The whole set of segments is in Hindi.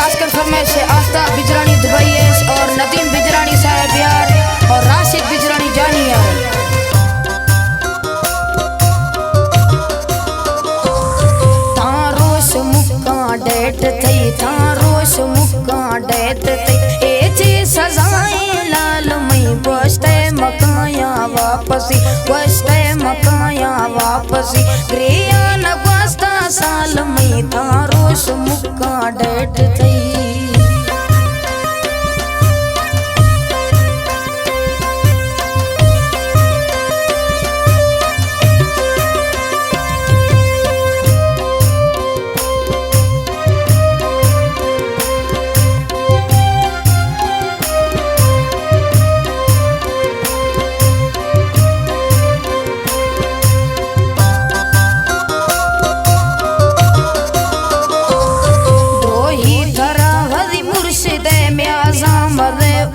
खासकर फरमाइश से आस्था बिजरानी दुबई और नदीम बिजरानी साहब यार और राशिद बिजरानी जानी यार। तारोस मुक्का डेट थई तारोस मुक्का डेट थई ए जी सजाए लाल मई बसते मकाया वापसी बसते मकाया वापसी ग्रिया न बसता साल मई तारोस मुक्का डेट थई। तो ही थरा वली मुर्शिद म्याजा मदे ओ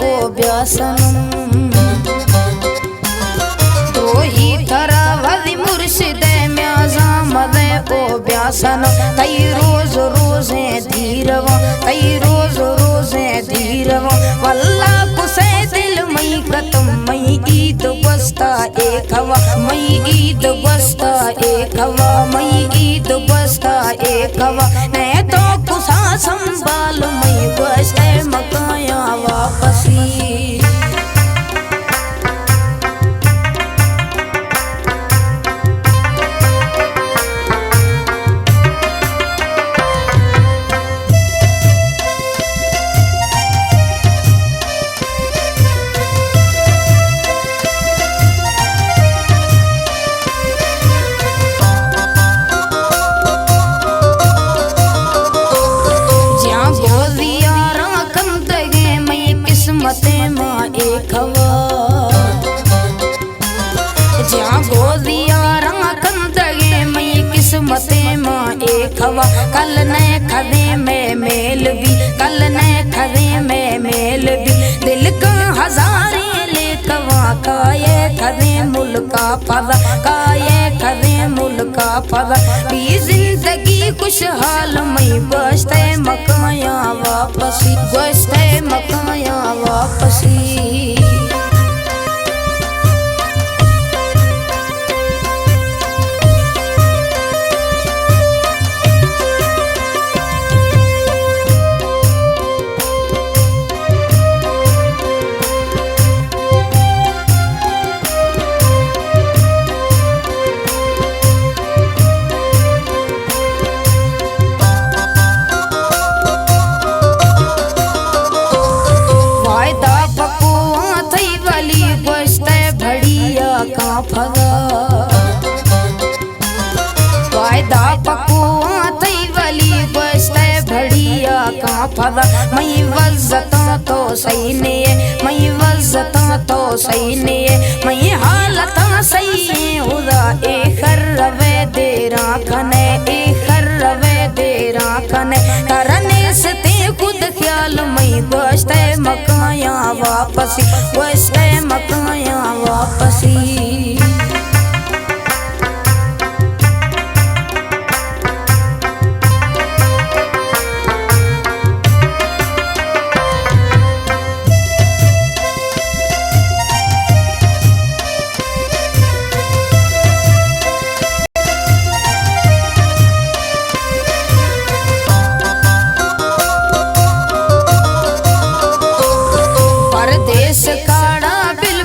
ब्यासन तई रोज रोजे धीरवा तई रोज रोजे धीरवा वल्ला कुसे दिल मई कतम मई ईद बस्ता एक हवा मई ईद बस्ता एक हवा मई ईद बस्ता एक हवा ने तो कुसा संभाल मई बस्ते मकाया वापसी। कल ने खदे में मेल भी कल ने खदे में मेल भी दिल का हजारे लेकवा काये खदे मुल्का पदा काये खदे मुल्का पदा भी जिंदगी खुशहाल मई बसते मकाया वापसी बसते मकाया वापसी। वायदा पकुआ तई वाली बसते बढ़िया का फदा मई वज़्ज़ता तो सही ने मई वज़्ज़ता तो सही ने मई हालता सही उदा ए खरवे देरा कने ए खरवे देरा कने करने से ते खुद ख्याल मई बसते मकाया वापसी बसते मकाया वापसी। परदेश काड़ा बिल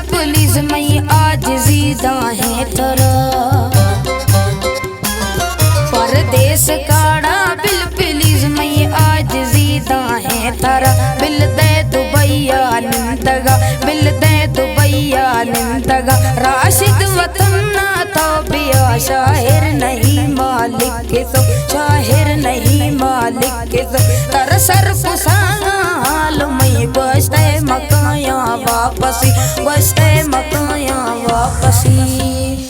प्लीज मई आज जीदा है तारा बिल दे दुबैया निंदगा बिल दे दुबैया निंदगा राशिद वतन ना तो बिया शाहिर नहीं मालिक के सो शाहिर नहीं मालिक के सो तर सर पुसाना हाल मई बसते मकाया वापसी बसते मकाया वापसी।